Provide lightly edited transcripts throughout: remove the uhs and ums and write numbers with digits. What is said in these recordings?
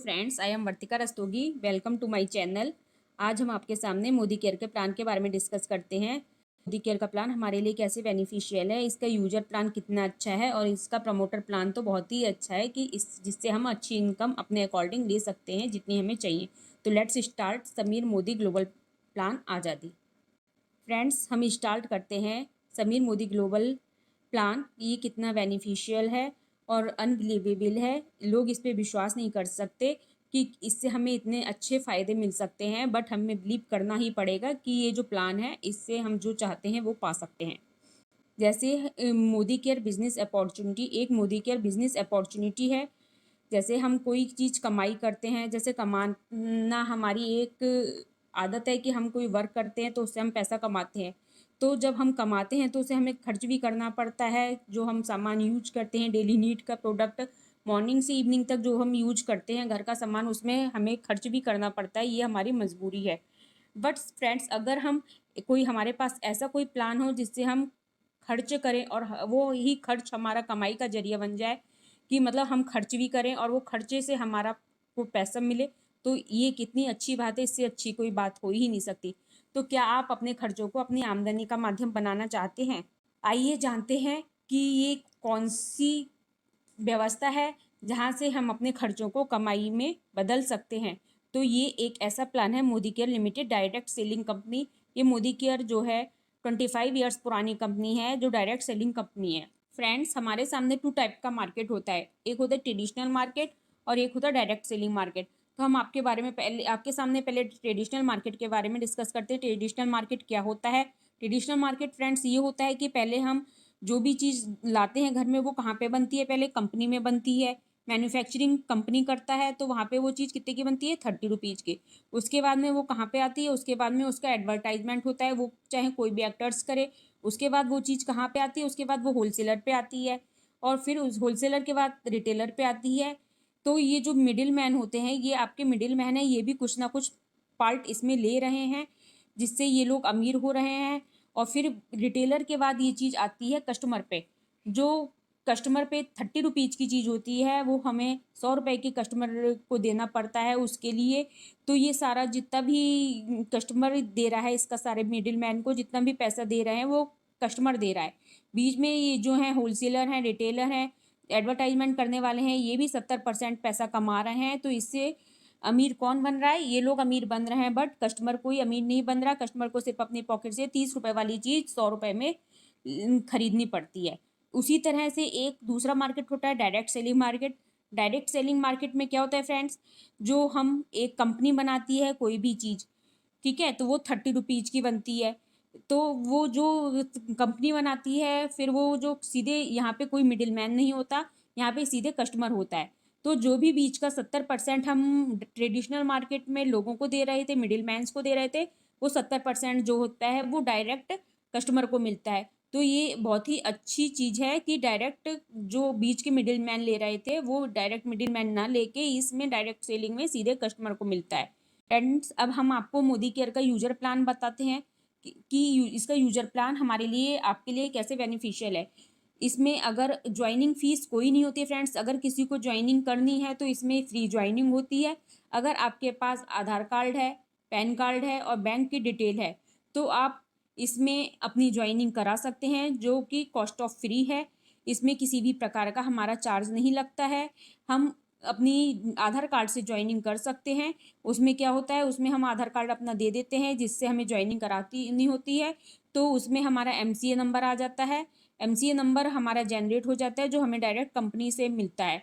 Friends, I am Vartika Rastogi. Welcome to my channel. आज हम आपके सामने मोदी केयर के प्लान के बारे में डिस्कस करते हैं। मोदी केयर का प्लान हमारे लिए कैसे बेनिफिशियल है, इसका यूजर प्लान कितना अच्छा है और इसका प्रमोटर प्लान तो बहुत ही अच्छा है कि जिससे हम अच्छी इनकम अपने अकॉर्डिंग ले सकते हैं जितनी हमें चाहिए। तो let's start Sameer Modi global plan आज़ादी। फ्रेंड्स, हम स्टार्ट करते हैं समीर मोदी ग्लोबल प्लान। ये कितना बेनिफिशियल है और अनबिलीवेबल है। लोग इस पे विश्वास नहीं कर सकते कि इससे हमें इतने अच्छे फ़ायदे मिल सकते हैं, बट हमें बिलीव करना ही पड़ेगा कि ये जो प्लान है इससे हम जो चाहते हैं वो पा सकते हैं। जैसे मोदी केयर बिजनेस अपॉर्चुनिटी, एक मोदी केयर बिजनेस अपॉर्चुनिटी है। जैसे हम कोई चीज़ कमाई करते हैं, जैसे कमाना हमारी एक आदत है कि हम कोई वर्क करते हैं तो उससे हम पैसा कमाते हैं। तो जब हम कमाते हैं तो उसे हमें खर्च भी करना पड़ता है। जो हम सामान यूज करते हैं, डेली नीड का प्रोडक्ट, मॉर्निंग से इवनिंग तक जो हम यूज करते हैं घर का सामान, उसमें हमें खर्च भी करना पड़ता है। ये हमारी मजबूरी है। बट फ्रेंड्स, अगर हम कोई हमारे पास ऐसा कोई प्लान हो जिससे हम खर्च करें और वो ही खर्च हमारा कमाई का जरिया बन जाए, कि मतलब हम खर्च भी करें और वो खर्चे से हमारा को पैसा मिले, तो ये कितनी अच्छी बात है। इससे अच्छी कोई बात हो ही नहीं सकती। तो क्या आप अपने खर्चों को अपनी आमदनी का माध्यम बनाना चाहते हैं? आइए जानते हैं कि ये कौन सी व्यवस्था है जहाँ से हम अपने खर्चों को कमाई में बदल सकते हैं। तो ये एक ऐसा प्लान है Modi care limited direct selling company. ये मोदी केयर जो है 25 ईयर्स पुरानी कंपनी है, जो डायरेक्ट सेलिंग कंपनी है। फ्रेंड्स, हमारे सामने 2 टाइप का मार्केट होता है। एक होता है ट्रेडिशनल मार्केट और एक होता है डायरेक्ट सेलिंग मार्केट। तो हम आपके सामने पहले ट्रेडिशनल मार्केट के बारे में डिस्कस करते हैं। ट्रेडिशनल मार्केट क्या होता है? ट्रेडिशनल मार्केट फ्रेंड्स ये होता है कि पहले हम जो भी चीज़ लाते हैं घर में वो कहाँ पे बनती है? पहले कंपनी में बनती है। मैन्युफैक्चरिंग कंपनी करता है तो वहाँ पे वो चीज़ कितने की बनती है? 30 रुपीज़ की। उसके बाद में वो कहाँ पे आती है? उसके बाद में उसका एडवर्टाइजमेंट होता है, वो चाहे कोई भी एक्टर्स करे। उसके बाद वो चीज़ कहाँ पे आती है? उसके बाद वो होलसेलर पे आती है और फिर उस होलसेलर के बाद रिटेलर पे आती है। तो ये जो मिडिल मैन होते हैं, ये आपके मिडिल मैन है, ये भी कुछ ना कुछ पार्ट इसमें ले रहे हैं जिससे ये लोग अमीर हो रहे हैं। और फिर रिटेलर के बाद ये चीज़ आती है कस्टमर पे। जो कस्टमर पे 30 रुपीज़ की चीज़ होती है वो हमें 100 रुपये की कस्टमर को देना पड़ता है उसके लिए। तो ये सारा जितना भी कस्टमर दे रहा है, इसका सारे मिडिल मैन को जितना भी पैसा दे रहे हैं वो कस्टमर दे रहा है। बीच में ये जो हैं होलसेलर हैं, रिटेलर हैं, एडवर्टाइजमेंट करने वाले हैं, ये भी 70% पैसा कमा रहे हैं। तो इससे अमीर कौन बन रहा है? ये लोग अमीर बन रहे हैं, बट कस्टमर कोई अमीर नहीं बन रहा। कस्टमर को सिर्फ अपनी पॉकेट से 30 रुपये वाली चीज़ 100 रुपये में खरीदनी पड़ती है। उसी तरह से एक दूसरा मार्केट होता है direct selling market. Direct selling market में क्या होता है फ्रेंड्स? जो हम एक कंपनी बनाती है कोई भी चीज़, ठीक है, तो वो 30 रुपीज़ की बनती है। तो वो जो कंपनी बनाती है, फिर वो जो सीधे यहाँ पे कोई मिडिल मैन नहीं होता, यहाँ पे सीधे कस्टमर होता है। तो जो भी बीच का 70% हम ट्रेडिशनल मार्केट में लोगों को दे रहे थे, मिडिल मैन्स को दे रहे थे, वो 70% जो होता है वो डायरेक्ट कस्टमर को मिलता है। तो ये बहुत ही अच्छी चीज़ है कि डायरेक्ट जो बीच के मिडिल मैन ले रहे थे वो डायरेक्ट मिडिल मैन ना लेके इसमें डायरेक्ट सेलिंग में सीधे कस्टमर को मिलता है। फ्रेंड्स, अब हम आपको मोदी केयर का यूजर प्लान बताते हैं इसका यूजर प्लान हमारे लिए आपके लिए कैसे बेनिफिशियल है। इसमें अगर ज्वाइनिंग फीस कोई नहीं होती है फ्रेंड्स। अगर किसी को ज्वाइनिंग करनी है तो इसमें फ्री ज्वाइनिंग होती है। अगर आपके पास आधार कार्ड है, पैन कार्ड है और बैंक की डिटेल है तो आप इसमें अपनी ज्वाइनिंग करा सकते हैं, जो कि कॉस्ट ऑफ फ्री है। इसमें किसी भी प्रकार का हमारा चार्ज नहीं लगता है। हम अपनी आधार कार्ड से ज्वाइनिंग कर सकते हैं। उसमें क्या होता है, उसमें हम आधार कार्ड अपना दे देते हैं जिससे हमें ज्वाइनिंग कराती नहीं होती है। तो उसमें हमारा एमसीए नंबर आ जाता है। एमसीए नंबर हमारा जनरेट हो जाता है जो हमें डायरेक्ट कंपनी से मिलता है।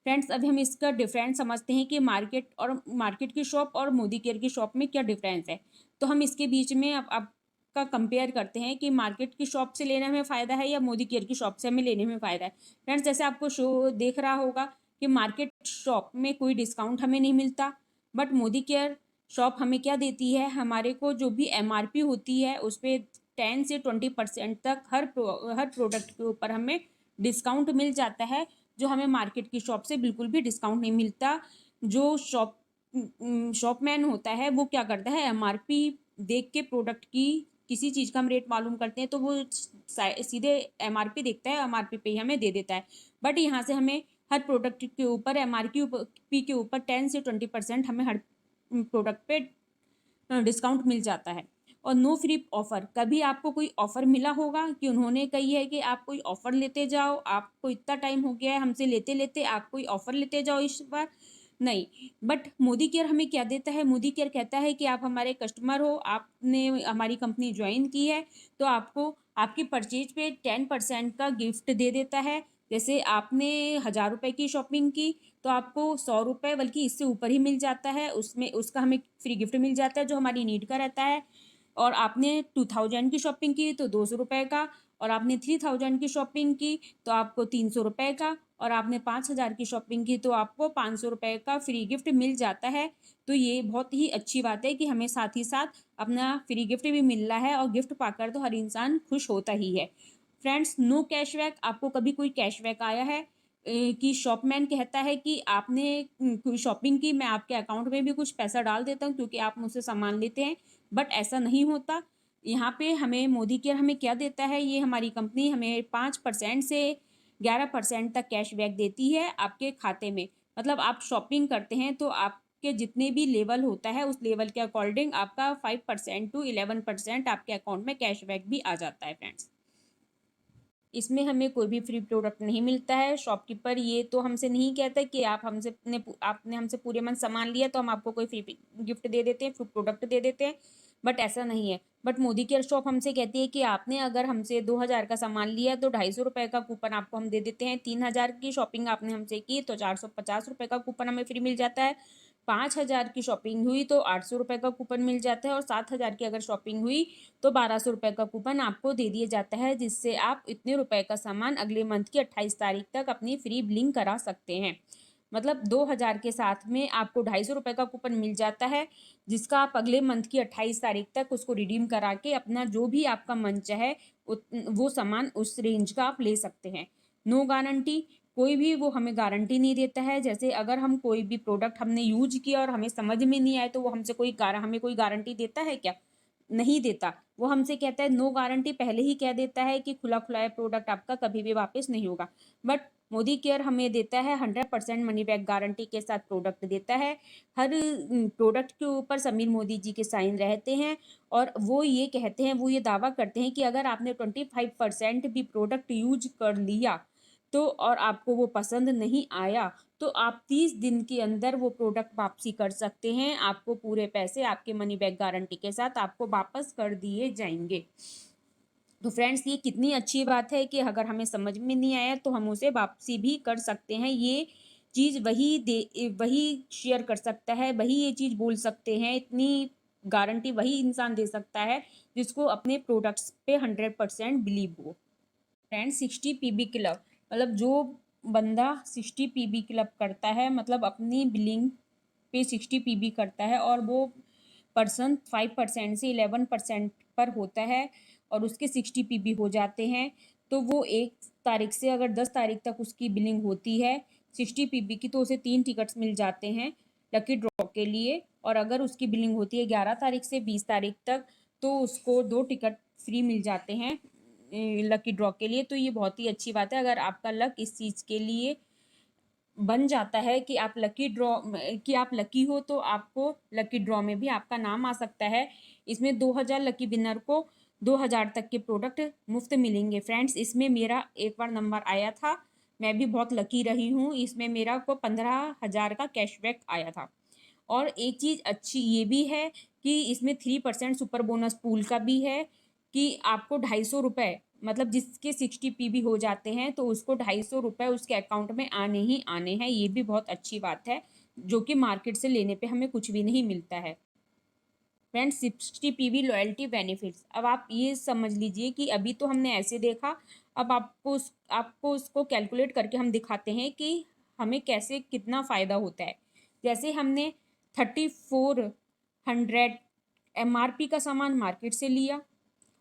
फ्रेंड्स, अभी हम इसका डिफरेंस समझते हैं कि मार्केट की शॉप और मोदी केयर की शॉप में क्या डिफरेंस है। तो हम इसके बीच में अब का कंपेयर करते हैं कि मार्केट की शॉप से लेने में फ़ायदा है या मोदी केयर की शॉप से हमें लेने में फ़ायदा है। फ्रेंड्स, जैसे आपको शो देख रहा होगा कि मार्केट शॉप में कोई डिस्काउंट हमें नहीं मिलता, बट मोदी केयर शॉप हमें क्या देती है, हमारे को जो भी एमआरपी होती है उस पर 10 से 20% तक हर प्रोडक्ट के ऊपर हमें डिस्काउंट मिल जाता है, जो हमें मार्केट की शॉप से बिल्कुल भी डिस्काउंट नहीं मिलता। जो शॉपमैन होता है वो क्या करता है, एमआरपी देख के प्रोडक्ट की किसी चीज़ का हम रेट मालूम करते हैं तो वो सीधे एमआरपी देखता है, एमआरपी पे ही हमें दे देता है। बट यहाँ से हमें हर प्रोडक्ट के ऊपर MRP के ऊपर 10 से 20% हमें हर प्रोडक्ट पे डिस्काउंट मिल जाता है। और नो फ्री ऑफर, कभी आपको कोई ऑफर मिला होगा कि उन्होंने कही है कि आप कोई ऑफर लेते जाओ, आपको इतना टाइम हो गया है हमसे लेते लेते, आप कोई ऑफर लेते जाओ इस बार, नहीं। बट मोदी केयर हमें क्या देता है, मोदी केयर कहता है कि आप हमारे कस्टमर हो, आपने हमारी कंपनी ज्वाइन की है, तो आपको आपकी परचेज पे 10% का गिफ्ट दे देता है। जैसे आपने 1000 रुपये की शॉपिंग की तो आपको 100 रुपये, बल्कि इससे ऊपर ही मिल जाता है, उसमें उसका हमें फ्री गिफ्ट मिल जाता है जो हमारी नीड का रहता है। और आपने 2000 की शॉपिंग की तो 200 रुपये का, और आपने 3000 की शॉपिंग की तो आपको 300 रुपये का, और आपने 5000 की शॉपिंग की तो आपको 500 रुपये का फ्री गिफ्ट मिल जाता है। तो ये बहुत ही अच्छी बात है कि हमें साथ ही साथ अपना फ्री गिफ्ट भी मिल रहा है, और गिफ्ट पाकर तो हर इंसान खुश होता ही है। फ्रेंड्स, नो कैशबैक, आपको कभी कोई कैशबैक आया है कि शॉपमैन कहता है कि आपने कोई शॉपिंग की, मैं आपके अकाउंट में भी कुछ पैसा डाल देता हूँ क्योंकि आप मुझसे सामान लेते हैं, बट ऐसा नहीं होता। यहाँ पे हमें मोदी केयर हमें क्या देता है, ये हमारी कंपनी हमें 5% से 11% तक कैशबैक देती है आपके खाते में। मतलब आप शॉपिंग करते हैं तो आपके जितने भी लेवल होता है उस लेवल के अकॉर्डिंग आपका 5% to 11% आपके अकाउंट में कैशबैक भी आ जाता है फ्रेंड्स। इसमें हमें कोई भी फ्री प्रोडक्ट नहीं मिलता है। शॉपकीपर ये तो हमसे नहीं कहता कि आप हमसे आपने हमसे पूरे मन सामान लिया तो हम आपको कोई फ्री गिफ्ट दे देते हैं, फ्री प्रोडक्ट दे देते हैं, बट ऐसा नहीं है। बट मोदी केयर शॉप हमसे कहती है कि आपने अगर हमसे 2000 का सामान लिया तो 250 रुपये का कूपन आपको हम दे देते हैं। 3000 की शॉपिंग आपने हमसे की तो 450 रुपये का कूपन हमें फ्री मिल जाता है। 5000 की शॉपिंग हुई तो 800 रुपये का कूपन मिल जाता है, और 7000 की अगर शॉपिंग हुई तो 1200 रुपये का कूपन आपको दे दिया जाता है, जिससे आप इतने रुपए का सामान अगले मंथ की 28 तारीख तक अपनी फ्री बिलिंग करा सकते हैं। मतलब 2000 के साथ में आपको 250 रुपये का कूपन मिल जाता है, जिसका आप अगले मंथ की 28 तारीख तक उसको रिडीम करा के अपना जो भी आपका मन चाहे वो सामान उस रेंज का आप ले सकते हैं। नो गारंटी, कोई भी वो हमें गारंटी नहीं देता है। जैसे अगर हम कोई भी प्रोडक्ट हमने यूज किया और हमें समझ में नहीं आए तो वो हमसे हमें कोई गारंटी देता है क्या? नहीं देता। वो हमसे कहता है नो गारंटी, पहले ही कह देता है कि खुला खुलाया प्रोडक्ट आपका कभी भी वापस नहीं होगा। बट मोदी केयर हमें देता है 100% मनी बैक गारंटी के साथ प्रोडक्ट देता है। हर प्रोडक्ट के ऊपर समीर मोदी जी के साइन रहते हैं, और वो ये दावा करते हैं कि अगर आपने 25% भी प्रोडक्ट यूज कर लिया तो और आपको वो पसंद नहीं आया तो आप 30 दिन के अंदर वो प्रोडक्ट वापसी कर सकते हैं। आपको पूरे पैसे आपके मनी बैक गारंटी के साथ आपको वापस कर दिए जाएंगे। तो फ्रेंड्स, ये कितनी अच्छी बात है कि अगर हमें समझ में नहीं आया तो हम उसे वापसी भी कर सकते हैं। ये चीज़ वही शेयर कर सकता है, वही ये चीज़ बोल सकते हैं, इतनी गारंटी वही इंसान दे सकता है जिसको अपने प्रोडक्ट्स पे 100% बिलीव हो। फ्रेंड, 60 PB क्लब, मतलब जो बंदा 60 PB क्लब करता है, मतलब अपनी बिलिंग पे 60 PB करता है, और वो पर्सन 5% से 11% पर होता है और उसके 60 PB हो जाते हैं, तो वो 1 तारीख से अगर 10 तारीख तक उसकी बिलिंग होती है 60 PB की, तो उसे 3 टिकट्स मिल जाते हैं लकी ड्रॉ के लिए। और अगर उसकी बिलिंग होती है 11 तारीख से 20 तारीख तक तो उसको 2 टिकट फ्री मिल जाते हैं लकी ड्रॉ के लिए। तो ये बहुत ही अच्छी बात है। अगर आपका लक इस चीज़ के लिए बन जाता है कि आप लकी हो तो आपको लकी ड्रॉ में भी आपका नाम आ सकता है। इसमें 2000 लकी विनर को 2000 तक के प्रोडक्ट मुफ्त मिलेंगे। फ्रेंड्स, इसमें मेरा एक बार नंबर आया था, मैं भी बहुत लकी रही हूँ। इसमें मेरा को 15,000 का कैशबैक आया था। और एक चीज़ अच्छी ये भी है कि इसमें 3% सुपर बोनस पूल का भी है कि आपको 250 रुपये, मतलब जिसके 60 PB हो जाते हैं तो उसको 250 रुपये उसके अकाउंट में आने ही आने हैं। ये भी बहुत अच्छी बात है, जो कि मार्केट से लेने पे हमें कुछ भी नहीं मिलता है। फ्रेंड्स, 60 PB लॉयल्टी बेनिफिट्स, अब आप ये समझ लीजिए कि अभी तो हमने ऐसे देखा, अब आपको उसको कैलकुलेट करके हम दिखाते हैं कि हमें कैसे कितना फ़ायदा होता है। जैसे हमने 3400 MRP का सामान मार्केट से लिया,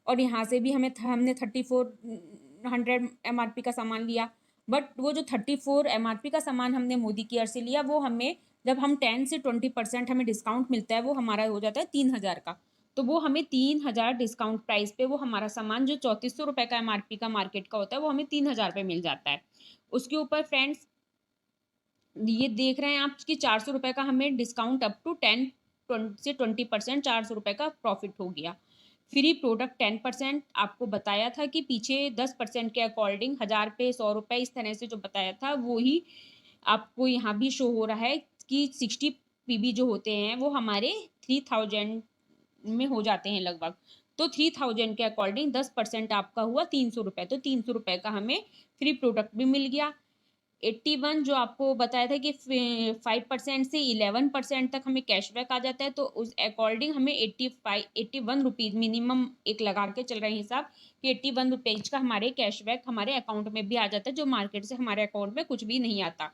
और यहाँ से भी हमने 3400 MRP का सामान लिया, बट वो जो 34 MRP का सामान हमने मोदी केयर से लिया वो हमें, जब हम 10 से 20% हमें डिस्काउंट मिलता है, वो हमारा हो जाता है 3000 का। तो वो हमें 3000 डिस्काउंट प्राइस पे वो हमारा सामान जो 3400 रुपये का MRP का मार्केट का होता है वो हमें 3000 पे मिल जाता है। उसके ऊपर फ्रेंड्स ये देख रहे हैं आप कि 400 रुपये का हमें डिस्काउंट अप टू 10 से 20% 400 रुपये का प्रॉफिट हो गया। फ्री प्रोडक्ट 10%, आपको बताया था कि पीछे 10% के अकॉर्डिंग 1000 पे 100 रुपये इस तरह से जो बताया था वो ही आपको यहाँ भी शो हो रहा है कि 60 पीबी जो होते हैं वो हमारे 3000 में हो जाते हैं लगभग। तो 3000 के अकॉर्डिंग 10% आपका हुआ 300 रुपये, तो 300 रुपये का हमें फ्री प्रोडक्ट भी मिल गया। 81 जो आपको बताया था कि 5% से 11% तक हमें कैशबैक आ जाता है, तो उस अकॉर्डिंग हमें 81 रुपीज़ मिनिमम एक लगा के चल रहे हैं हिसाब कि 81 रुपीज़ का हमारे कैशबैक हमारे अकाउंट में भी आ जाता है, जो मार्केट से हमारे अकाउंट में कुछ भी नहीं आता।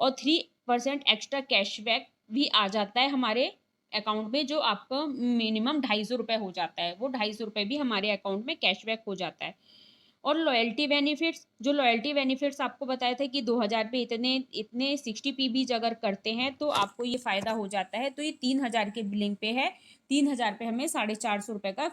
और 3% एक्स्ट्रा कैशबैक भी आ जाता है हमारे अकाउंट में, जो आपका मिनिमम 250 रुपये हो जाता है, वो 250 रुपये भी हमारे अकाउंट में कैशबैक हो जाता है। और लॉयल्टी बेनिफिट्स, जो लॉयल्टी बेनिफिट्स आपको बताया था कि 2000 पे इतने इतने 60 पीबीज अगर करते हैं तो आपको ये फ़ायदा हो जाता है, तो ये 3000 के बिलिंग पे है। 3000 पे हमें 450 रुपये का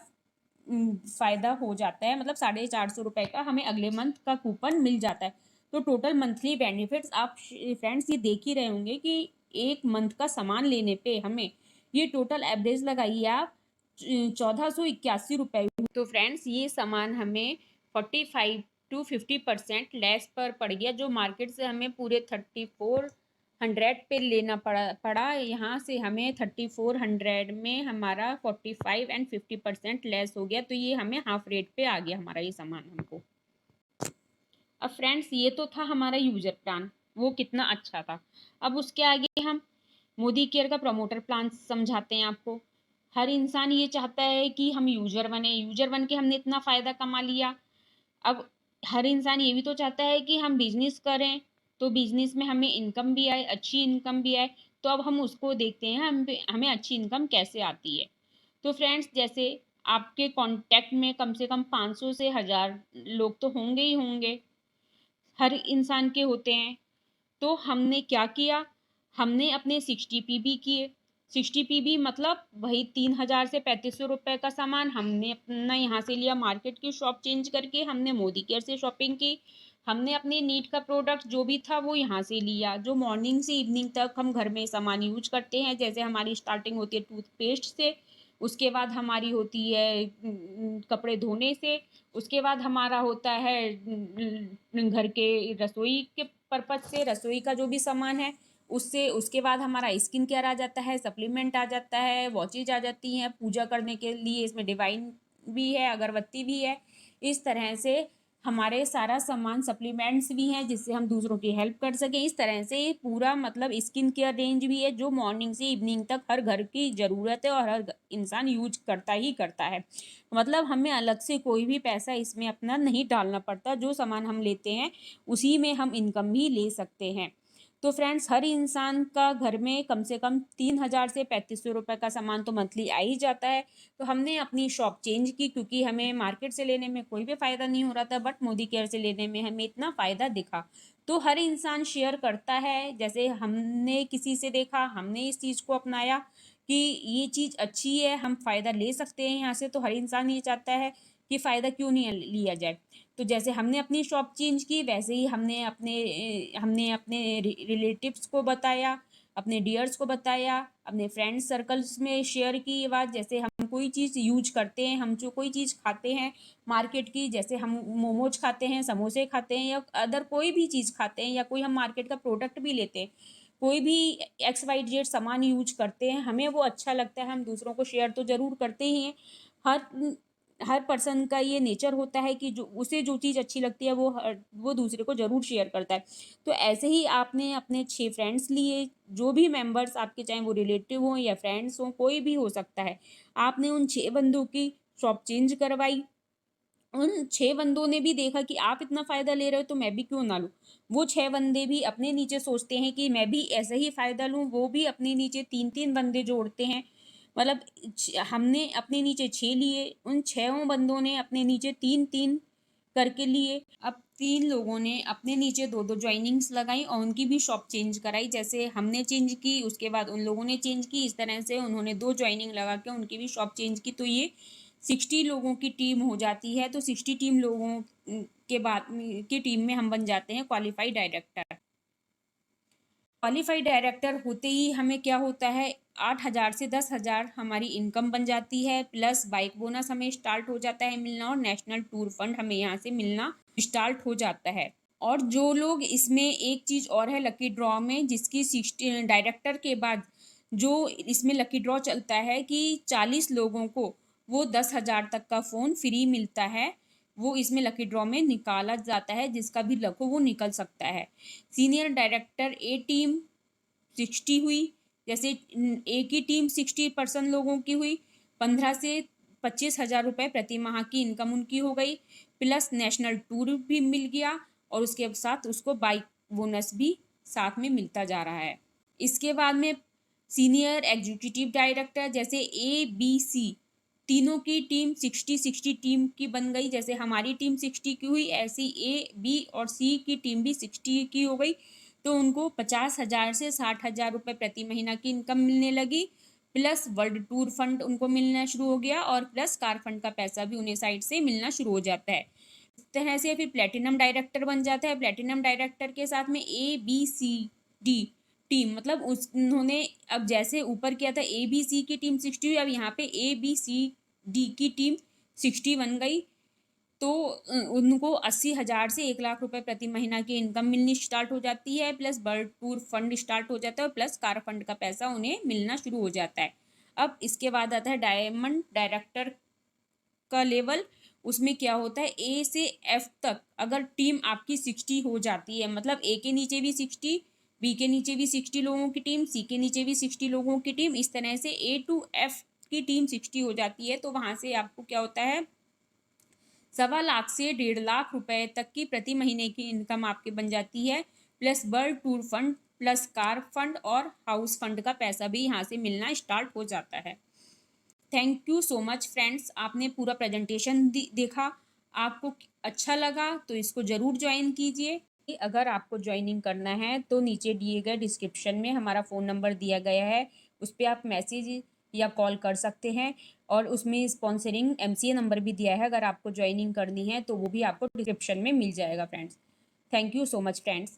फ़ायदा हो जाता है, मतलब 450 रुपये का हमें अगले मंथ का कूपन मिल जाता है। तो टोटल मंथली बेनिफिट्स आप फ्रेंड्स ये देख ही रहे होंगे कि एक मंथ का सामान लेने पे हमें ये टोटल एवरेज लगाइए आप 1481 रुपये। तो फ्रेंड्स ये सामान हमें 45 to 50% लेस पर पड़ गया, जो मार्केट से हमें पूरे 3400 पे लेना पड़ा यहाँ से हमें 3400 में हमारा 45 and 50% लेस हो गया, तो ये हमें हाफ रेट पे आ गया हमारा ये सामान हमको। अब फ्रेंड्स ये तो था हमारा यूजर प्लान, वो कितना अच्छा था। अब उसके आगे हम मोदी केयर का प्रमोटर प्लान समझाते हैं आपको। हर इंसान ये चाहता है कि हम यूजर बने, यूजर बन के हमने इतना फ़ायदा कमा लिया। अब हर इंसान ये भी तो चाहता है कि हम बिजनेस करें, तो बिजनेस में हमें इनकम भी आए, अच्छी इनकम भी आए। तो अब हम उसको देखते हैं हमें अच्छी इनकम कैसे आती है। तो फ्रेंड्स जैसे आपके कांटेक्ट में कम से कम 500 से 1000 लोग तो होंगे ही होंगे, हर इंसान के होते हैं। तो हमने क्या किया, हमने अपने 60 पीबी किए। 60 पीबी मतलब वही 3000 से 3500 रुपये का सामान हमने अपना यहाँ से लिया, मार्केट की शॉप चेंज करके हमने मोदी केयर से शॉपिंग की। हमने अपने नीड का प्रोडक्ट जो भी था वो यहाँ से लिया, जो मॉर्निंग से इवनिंग तक हम घर में सामान यूज करते हैं। जैसे हमारी स्टार्टिंग होती है टूथपेस्ट से, उसके बाद हमारी होती है कपड़े धोने से, उसके बाद हमारा होता है घर के रसोई के पर्पज से, रसोई का जो भी सामान है उससे, उसके बाद हमारा स्किन केयर आ जाता है, सप्लीमेंट आ जाता है, वॉचेज आ जाती हैं पूजा करने के लिए, इसमें डिवाइन भी है, अगरबत्ती भी है। इस तरह से हमारे सारा सामान, सप्लीमेंट्स भी हैं जिससे हम दूसरों की हेल्प कर सकें। इस तरह से पूरा मतलब स्किन केयर रेंज भी है जो मॉर्निंग से इवनिंग तक हर घर की ज़रूरत है और हर इंसान यूज करता ही करता है। मतलब हमें अलग से कोई भी पैसा इसमें अपना नहीं डालना पड़ता, जो सामान हम लेते हैं उसी में हम इनकम भी ले सकते हैं। तो फ्रेंड्स हर इंसान का घर में कम से कम 3000 से 3500 रुपये का सामान तो मंथली आ ही जाता है। तो हमने अपनी शॉप चेंज की, क्योंकि हमें मार्केट से लेने में कोई भी फ़ायदा नहीं हो रहा था, बट मोदी केयर से लेने में हमें इतना फ़ायदा दिखा। तो हर इंसान शेयर करता है, जैसे हमने किसी से देखा, हमने इस चीज़ को अपनाया कि ये चीज़ अच्छी है, हम फ़ायदा ले सकते हैं यहाँ से, तो हर इंसान ये चाहता है कि फ़ायदा क्यों नहीं लिया जाए। तो जैसे हमने अपनी शॉप चेंज की, वैसे ही हमने अपने रिलेटिव्स को बताया, अपने डियर्स को बताया, अपने फ्रेंड्स सर्कल्स में शेयर की ये बात। जैसे हम कोई चीज़ यूज करते हैं, हम जो कोई चीज़ खाते हैं मार्केट की, जैसे हम मोमोज खाते हैं, समोसे खाते हैं, या अदर कोई भी चीज़ खाते हैं, या कोई हम मार्केट का प्रोडक्ट भी लेते हैं, कोई भी XYZ सामान यूज करते हैं, हमें वो अच्छा लगता है, हम दूसरों को शेयर तो ज़रूर करते ही हैं। हर हर पर्सन का ये नेचर होता है कि जो उसे जो चीज़ अच्छी लगती है वो दूसरे को ज़रूर शेयर करता है। तो ऐसे ही आपने अपने 6 फ्रेंड्स लिए, जो भी मेंबर्स आपके, चाहे वो रिलेटिव हों या फ्रेंड्स हों, कोई भी हो सकता है, आपने उन 6 बंदों की शॉप चेंज करवाई। उन 6 बंदों ने भी देखा कि आप इतना फ़ायदा ले रहे हो तो मैं भी क्यों ना लूँ। वो 6 बंदे भी अपने नीचे सोचते हैं कि मैं भी ऐसा ही फ़ायदा लूँ, वो भी अपने नीचे 3-3 बंदे जोड़ते हैं। मतलब हमने अपने नीचे 6 लिए, उन 6 बंदों ने अपने नीचे 3-3 करके लिए। अब 3 लोगों ने अपने नीचे 2-2 जॉइनिंग्स लगाई और उनकी भी शॉप चेंज कराई। जैसे हमने चेंज की, उसके बाद उन लोगों ने चेंज की, इस तरह से उन्होंने 2 जॉइनिंग लगा के उनकी भी शॉप चेंज की। तो ये 60 लोगों की टीम हो जाती है। तो 60 टीम लोगों के बाद की टीम में हम बन जाते हैं क्वालिफाइड डायरेक्टर। क्वालिफाइड डायरेक्टर होते ही हमें क्या होता है, 8,000 से 10,000 हमारी इनकम बन जाती है, प्लस बाइक बोनस हमें स्टार्ट हो जाता है मिलना, और नेशनल टूर फंड हमें यहाँ से मिलना स्टार्ट हो जाता है। और जो लोग इसमें, एक चीज़ और है लकी ड्रॉ में, जिसकी 60 डायरेक्टर के बाद जो इसमें लकी ड्रॉ चलता है कि 40 लोगों को वो 10,000 तक का फ़ोन फ्री मिलता है, वो इसमें लकी ड्रॉ में निकाला जाता है, जिसका भी लक हो वो निकल सकता है। सीनियर डायरेक्टर ए टीम 60 हुई, जैसे ए की टीम 60% लोगों की हुई, 15 से 25,000 रुपये प्रति माह की इनकम उनकी हो गई, प्लस नेशनल टूर भी मिल गया, और उसके साथ उसको बाइक बोनस भी साथ में मिलता जा रहा है। इसके बाद में सीनियर एग्जीक्यूटिव डायरेक्टर, जैसे ए बी सी तीनों की टीम 60-60 टीम की बन गई, जैसे हमारी टीम 60 की हुई, ऐसी ए बी और सी की टीम भी 60 की हो गई, तो उनको 50,000 से 60,000 रुपये प्रति महीना की इनकम मिलने लगी, प्लस वर्ल्ड टूर फंड उनको मिलना शुरू हो गया, और प्लस कार फंड का पैसा भी उन्हें साइड से मिलना शुरू हो जाता है। इस तरह से फिर प्लेटिनम डायरेक्टर बन जाता है। प्लेटिनम डायरेक्टर के साथ में A B C D team, मतलब उन्होंने अब जैसे ऊपर किया था ए बी सी की टीम 60 हुई, अब यहाँ पे ए बी सी डी की टीम 60 बन गई, तो उनको 80,000 से 1,00,000 रुपये प्रति महीना की इनकम मिलनी स्टार्ट हो जाती है, plus world tour fund start हो जाता है, और प्लस कार फंड का पैसा उन्हें मिलना शुरू हो जाता है। अब इसके बाद आता है डायमंड डायरेक्टर का लेवल। उसमें क्या होता है, ए से एफ तक अगर टीम आपकी 60 हो जाती है, मतलब ए के नीचे भी 60, बी के नीचे भी 60 लोगों की टीम, सी के नीचे भी 60 लोगों की टीम, इस तरह से ए टू एफ की टीम 60 हो जाती है, तो वहाँ से आपको क्या होता है, 1.25 से 1.5 रुपए तक की प्रति महीने की इनकम आपके बन जाती है, plus world tour fund, plus car fund और हाउस फंड का पैसा भी यहाँ से मिलना स्टार्ट हो जाता है। Thank you so much friends, आपने पूरा प्रेजेंटेशन देखा, आपको अच्छा लगा तो इसको ज़रूर ज्वाइन कीजिए। अगर आपको ज्वाइनिंग करना है तो नीचे दिए गए डिस्क्रिप्शन में हमारा फ़ोन नंबर दिया गया है, उस पर आप मैसेज या कॉल कर सकते हैं, और उसमें स्पॉन्सरिंग MCA नंबर भी दिया है, अगर आपको ज्वाइनिंग करनी है तो वो भी आपको डिस्क्रिप्शन में मिल जाएगा friends. Thank you so much friends.